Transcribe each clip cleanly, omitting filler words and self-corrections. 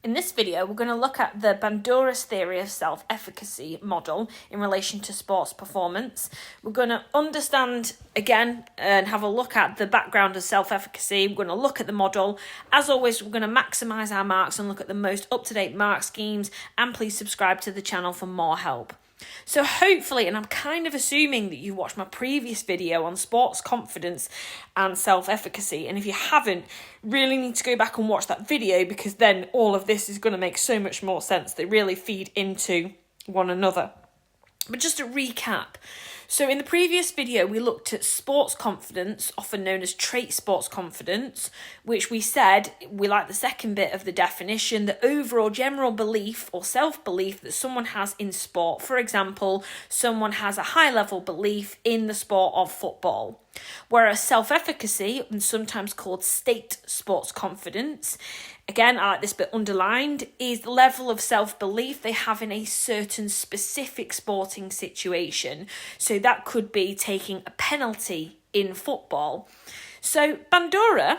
In this video, we're going to look at the Bandura's theory of self-efficacy model in relation to sports performance. We're going to understand, again, and have a look at the background of self-efficacy. We're going to look at the model. As always, we're going to maximise our marks and look at the most up-to-date mark schemes. And please subscribe to the channel for more help. So hopefully, and I'm kind of assuming that you watched my previous video on sports confidence and self-efficacy, and if you haven't, really need to go back and watch that video, because then all of this is going to make so much more sense. They really feed into one another. But just to recap, so in the previous video, we looked at sports confidence, often known as trait sports confidence, which we said we like the second bit of the definition, the overall general belief or self-belief that someone has in sport. For example, someone has a high-level belief in the sport of football. Whereas self-efficacy, and sometimes called state sports confidence, again, I like this bit underlined, is the level of self-belief they have in a certain specific sporting situation. So that could be taking a penalty in football. So Bandura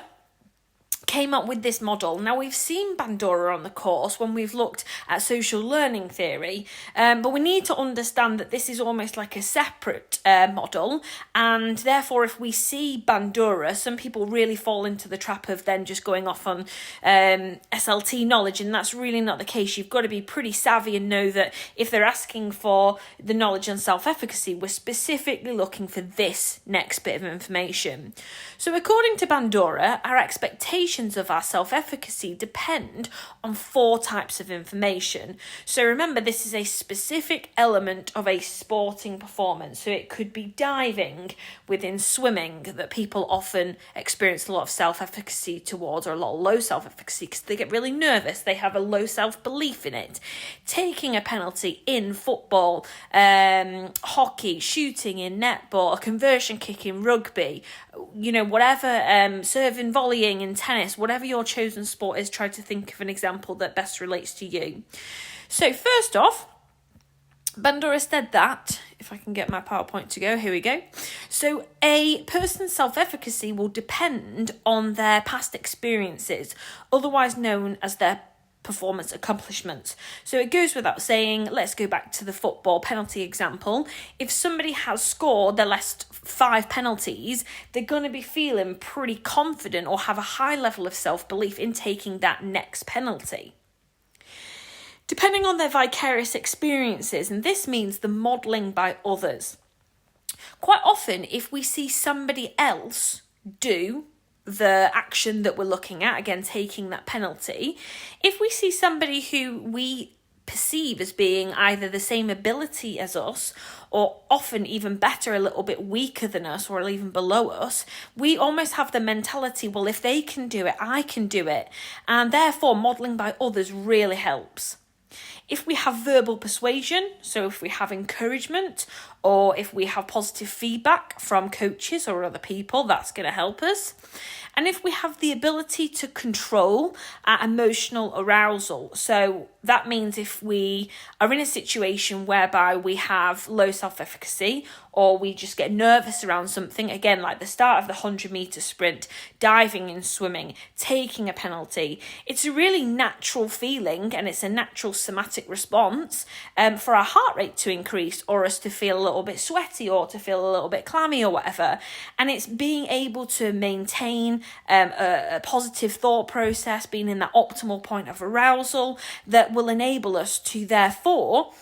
came up with this model. Now, we've seen Bandura on the course when we've looked at social learning theory, but we need to understand that this is almost like a separate model, and therefore if we see Bandura, some people really fall into the trap of then just going off on SLT knowledge, and that's really not the case. You've got to be pretty savvy and know that if they're asking for the knowledge on self-efficacy, we're specifically looking for this next bit of information. So according to Bandura, our expectations of our self-efficacy depend on 4 types of information. So remember, this is a specific element of a sporting performance. So it could be diving within swimming, that people often experience a lot of self-efficacy towards, or a lot of low self-efficacy because they get really nervous. They have a low self-belief in it. Taking a penalty in football, hockey, shooting in netball, a conversion kick in rugby, whatever, serving, volleying in tennis, whatever your chosen sport is, try to think of an example that best relates to you. So first off, Bandura said that, if I can get my PowerPoint to go, here we go. So a person's self-efficacy will depend on their past experiences, otherwise known as their performance accomplishments. So it goes without saying, let's go back to the football penalty example. If somebody has scored their last 5 penalties, they're going to be feeling pretty confident or have a high level of self-belief in taking that next penalty. Depending on their vicarious experiences, and this means the modelling by others. Quite often, if we see somebody else do the action that we're looking at, again, taking that penalty, if we see somebody who we perceive as being either the same ability as us, or often even better, a little bit weaker than us, or even below us, we almost have the mentality, well, if they can do it, I can do it. And therefore, modelling by others really helps. If we have verbal persuasion, so if we have encouragement, or if we have positive feedback from coaches or other people, that's going to help us. And if we have the ability to control our emotional arousal, so that means if we are in a situation whereby we have low self-efficacy, or we just get nervous around something, again, like the start of the 100-metre sprint, diving and swimming, taking a penalty, it's a really natural feeling, and it's a natural somatic response for our heart rate to increase, or us to feel a little bit sweaty, or to feel a little bit clammy or whatever. And it's being able to maintain a positive thought process, being in that optimal point of arousal, that will enable us to therefore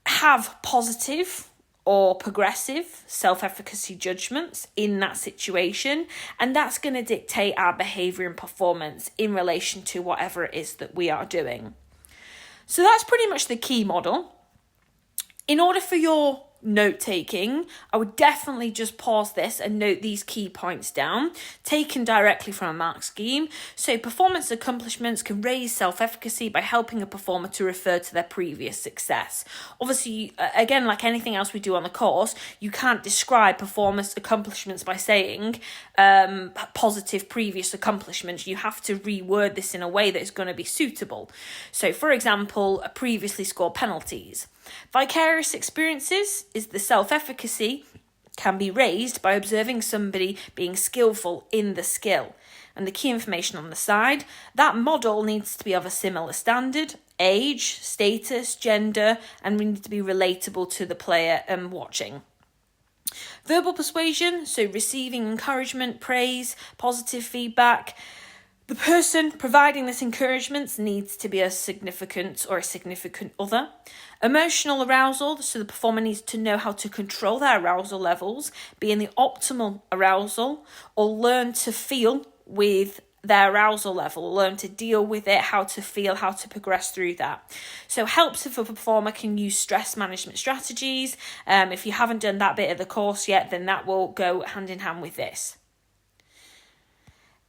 have positive or progressive self-efficacy judgments in that situation, and that's going to dictate our behaviour and performance in relation to whatever it is that we are doing. So that's pretty much the key model. In order for your note-taking, I would definitely just pause this and note these key points down, taken directly from a mark scheme. So performance accomplishments can raise self-efficacy by helping a performer to refer to their previous success. Obviously, again, like anything else we do on the course, you can't describe performance accomplishments by saying positive previous accomplishments. You have to reword this in a way that is going to be suitable. So, for example, previously scored penalties. Vicarious experiences is the self-efficacy can be raised by observing somebody being skillful in the skill. and the key information on the side. That model needs to be of a similar standard, age, status, gender, and we need to be relatable to the player watching. Verbal persuasion, so receiving encouragement, praise, positive feedback. The person providing this encouragement needs to be a significant or a significant other. Emotional arousal, so the performer needs to know how to control their arousal levels, be in the optimal arousal, or learn to feel with their arousal level, learn to deal with it, how to feel, how to progress through that. So helps if a performer can use stress management strategies. If you haven't done that bit of the course yet, then that will go hand in hand with this.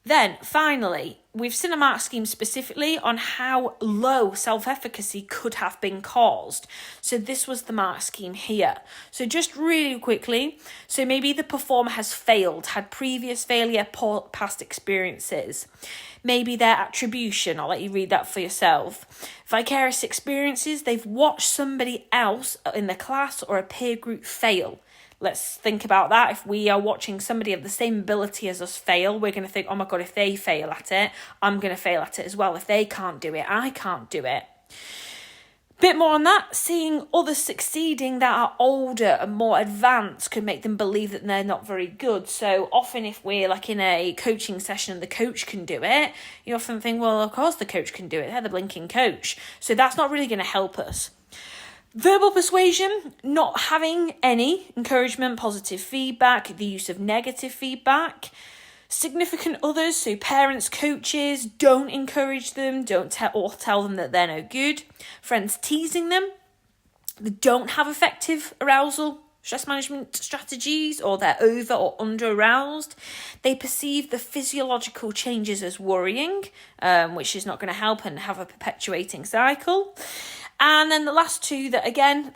Then, finally, we've seen a mark scheme specifically on how low self-efficacy could have been caused. So this was the mark scheme here. So just really quickly, so maybe the performer has failed, had previous failure, poor past experiences. Maybe their attribution, I'll let you read that for yourself. Vicarious experiences, they've watched somebody else in the class or a peer group fail. Let's think about that. If we are watching somebody of the same ability as us fail, we're going to think, oh my God, if they fail at it, I'm going to fail at it as well. If they can't do it, I can't do it. Bit more on that, seeing others succeeding that are older and more advanced could make them believe that they're not very good. So often if we're like in a coaching session and the coach can do it, you often think, well, of course the coach can do it. They're the blinking coach. So that's not really going to help us. Verbal persuasion, not having any encouragement, positive feedback, the use of negative feedback. Significant others, so parents, coaches, don't encourage them, don't tell them that they're no good. Friends teasing them, they don't have effective arousal, stress management strategies, or they're over or under aroused. They perceive the physiological changes as worrying, which is not going to help and have a perpetuating cycle. And then the last two that, again,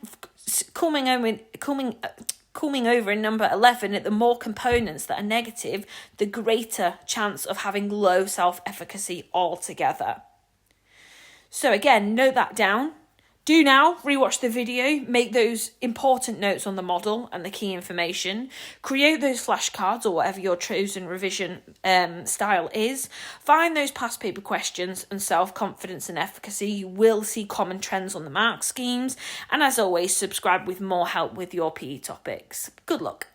coming over in number 11, the more components that are negative, the greater chance of having low self-efficacy altogether. So again, note that down. Do now rewatch the video, make those important notes on the model and the key information, create those flashcards or whatever your chosen revision style is, find those past paper questions and self-confidence and efficacy. You will see common trends on the mark schemes, and as always, subscribe with more help with your PE topics. Good luck.